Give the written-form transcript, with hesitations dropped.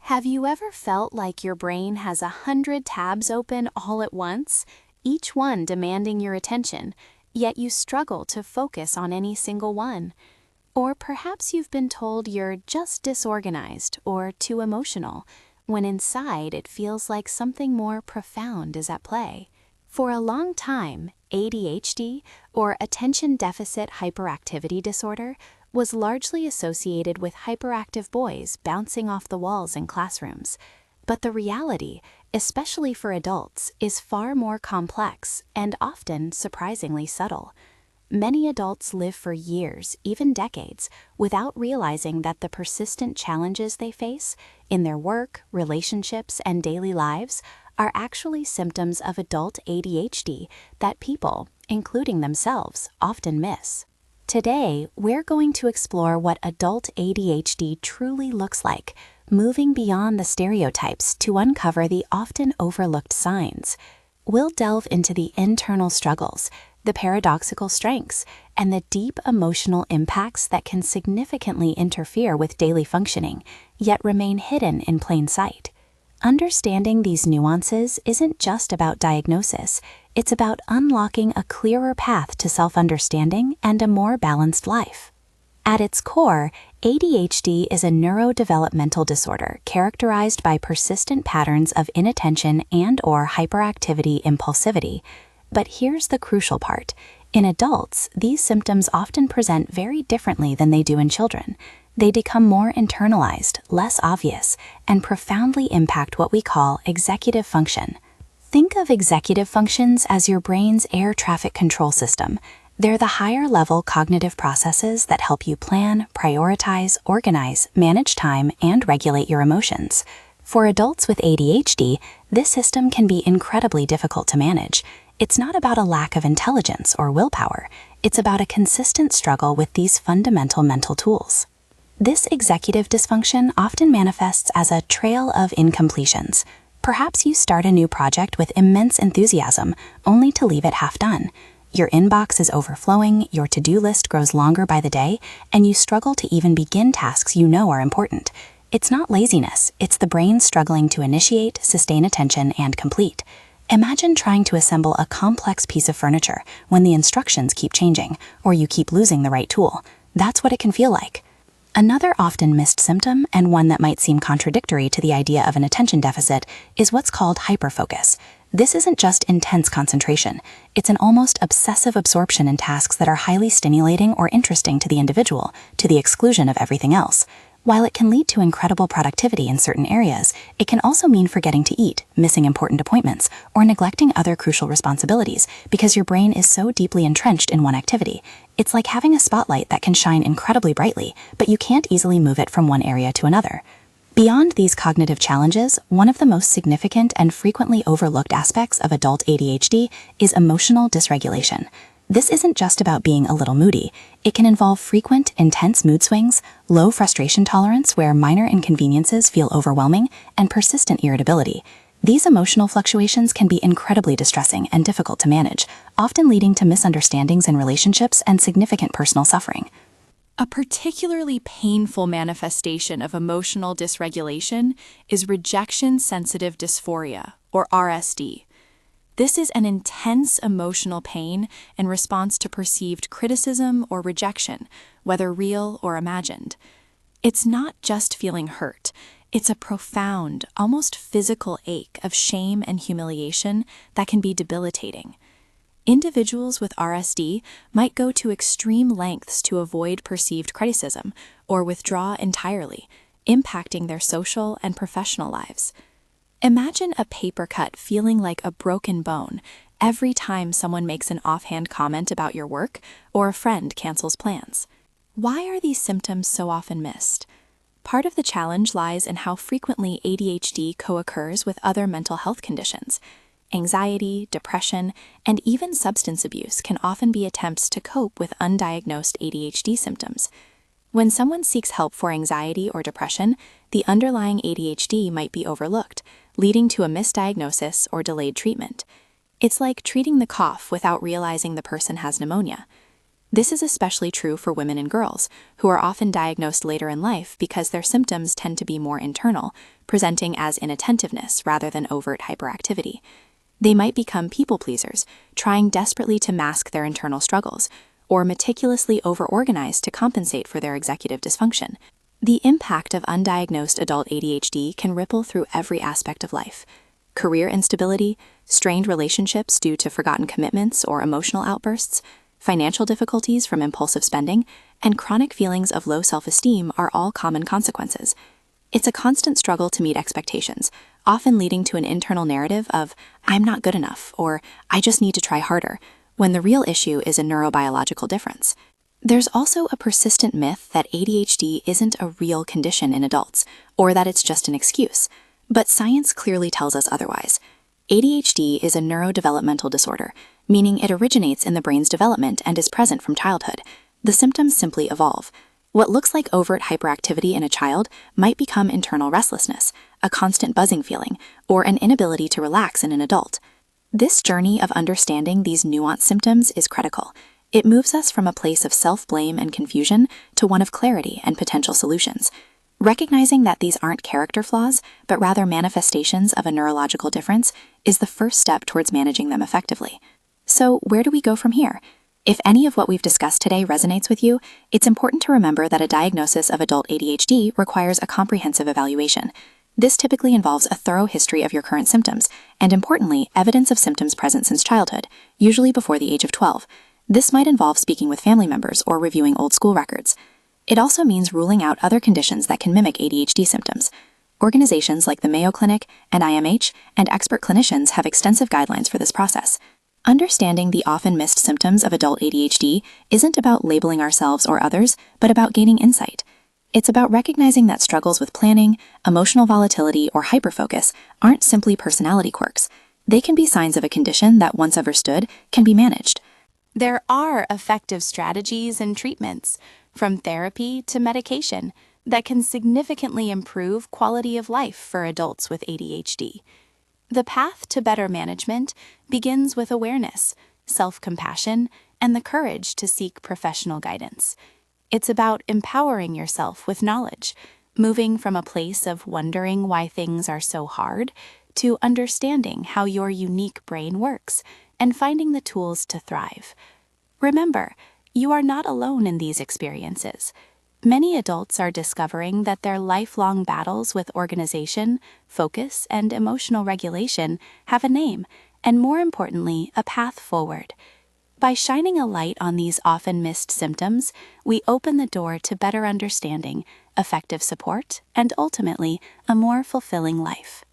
Have you ever felt like your brain has 100 tabs open all at once, each one demanding your attention, yet you struggle to focus on any single one? Or perhaps you've been told you're just disorganized or too emotional, when inside it feels like something more profound is at play. For a long time, ADHD, or Attention Deficit Hyperactivity Disorder, was largely associated with hyperactive boys bouncing off the walls in classrooms. But the reality, especially for adults, is far more complex and often surprisingly subtle. Many adults live for years, even decades, without realizing that the persistent challenges they face in their work, relationships, and daily lives are actually symptoms of adult ADHD that people, including themselves, often miss. Today, we're going to explore what adult ADHD truly looks like, moving beyond the stereotypes to uncover the often overlooked signs. We'll delve into the internal struggles, the paradoxical strengths, and the deep emotional impacts that can significantly interfere with daily functioning, yet remain hidden in plain sight. Understanding these nuances isn't just about diagnosis, it's about unlocking a clearer path to self-understanding and a more balanced life. At its core, ADHD is a neurodevelopmental disorder characterized by persistent patterns of inattention and/or hyperactivity impulsivity. But here's the crucial part. In adults, these symptoms often present very differently than they do in children. They become more internalized, less obvious, and profoundly impact what we call executive function. Think of executive functions as your brain's air traffic control system. They're the higher-level cognitive processes that help you plan, prioritize, organize, manage time, and regulate your emotions. For adults with ADHD, this system can be incredibly difficult to manage. It's not about a lack of intelligence or willpower. It's about a consistent struggle with these fundamental mental tools. This executive dysfunction often manifests as a trail of incompletions. Perhaps you start a new project with immense enthusiasm, only to leave it half done. Your inbox is overflowing, your to-do list grows longer by the day, and you struggle to even begin tasks you know are important. It's not laziness, it's the brain struggling to initiate, sustain attention, and complete. Imagine trying to assemble a complex piece of furniture when the instructions keep changing, or you keep losing the right tool. That's what it can feel like. Another often missed symptom, and one that might seem contradictory to the idea of an attention deficit, is what's called hyperfocus. This isn't just intense concentration. It's an almost obsessive absorption in tasks that are highly stimulating or interesting to the individual, to the exclusion of everything else. While it can lead to incredible productivity in certain areas, it can also mean forgetting to eat, missing important appointments, or neglecting other crucial responsibilities because your brain is so deeply entrenched in one activity. It's like having a spotlight that can shine incredibly brightly, but you can't easily move it from one area to another. Beyond these cognitive challenges, one of the most significant and frequently overlooked aspects of adult ADHD is emotional dysregulation. This isn't just about being a little moody. It can involve frequent, intense mood swings, low frustration tolerance where minor inconveniences feel overwhelming, and persistent irritability. These emotional fluctuations can be incredibly distressing and difficult to manage, often leading to misunderstandings in relationships and significant personal suffering. A particularly painful manifestation of emotional dysregulation is Rejection Sensitive Dysphoria, or RSD. This is an intense emotional pain in response to perceived criticism or rejection, whether real or imagined. It's not just feeling hurt. It's a profound, almost physical ache of shame and humiliation that can be debilitating. Individuals with RSD might go to extreme lengths to avoid perceived criticism or withdraw entirely, impacting their social and professional lives. Imagine a paper cut feeling like a broken bone every time someone makes an offhand comment about your work or a friend cancels plans. Why are these symptoms so often missed? Part of the challenge lies in how frequently ADHD co-occurs with other mental health conditions. Anxiety, depression, and even substance abuse can often be attempts to cope with undiagnosed ADHD symptoms. When someone seeks help for anxiety or depression, the underlying ADHD might be overlooked, leading to a misdiagnosis or delayed treatment. It's like treating the cough without realizing the person has pneumonia. This is especially true for women and girls, who are often diagnosed later in life because their symptoms tend to be more internal, presenting as inattentiveness rather than overt hyperactivity. They might become people pleasers, trying desperately to mask their internal struggles, or meticulously overorganize to compensate for their executive dysfunction. The impact of undiagnosed adult ADHD can ripple through every aspect of life. Career instability, strained relationships due to forgotten commitments or emotional outbursts, financial difficulties from impulsive spending, and chronic feelings of low self-esteem are all common consequences. It's a constant struggle to meet expectations, often leading to an internal narrative of, "I'm not good enough," or "I just need to try harder," when the real issue is a neurobiological difference. There's also a persistent myth that ADHD isn't a real condition in adults, or that it's just an excuse. But science clearly tells us otherwise. ADHD is a neurodevelopmental disorder, meaning it originates in the brain's development and is present from childhood. The symptoms simply evolve. What looks like overt hyperactivity in a child might become internal restlessness, a constant buzzing feeling, or an inability to relax in an adult. This journey of understanding these nuanced symptoms is critical. It moves us from a place of self-blame and confusion to one of clarity and potential solutions. Recognizing that these aren't character flaws, but rather manifestations of a neurological difference, is the first step towards managing them effectively. So, where do we go from here? If any of what we've discussed today resonates with you, it's important to remember that a diagnosis of adult ADHD requires a comprehensive evaluation. This typically involves a thorough history of your current symptoms, and importantly, evidence of symptoms present since childhood, usually before the age of 12. This might involve speaking with family members or reviewing old school records. It also means ruling out other conditions that can mimic ADHD symptoms. Organizations like the Mayo Clinic and IMH and expert clinicians have extensive guidelines for this process. Understanding the often missed symptoms of adult ADHD isn't about labeling ourselves or others, but about gaining insight. It's about recognizing that struggles with planning, emotional volatility, or hyperfocus aren't simply personality quirks. They can be signs of a condition that, once understood, can be managed. There are effective strategies and treatments, from therapy to medication, that can significantly improve quality of life for adults with ADHD. The path to better management begins with awareness, self-compassion, and the courage to seek professional guidance. It's about empowering yourself with knowledge, moving from a place of wondering why things are so hard to understanding how your unique brain works and finding the tools to thrive. Remember, you are not alone in these experiences. Many adults are discovering that their lifelong battles with organization, focus, and emotional regulation have a name, and more importantly, a path forward. By shining a light on these often missed symptoms, we open the door to better understanding, effective support, and ultimately, a more fulfilling life.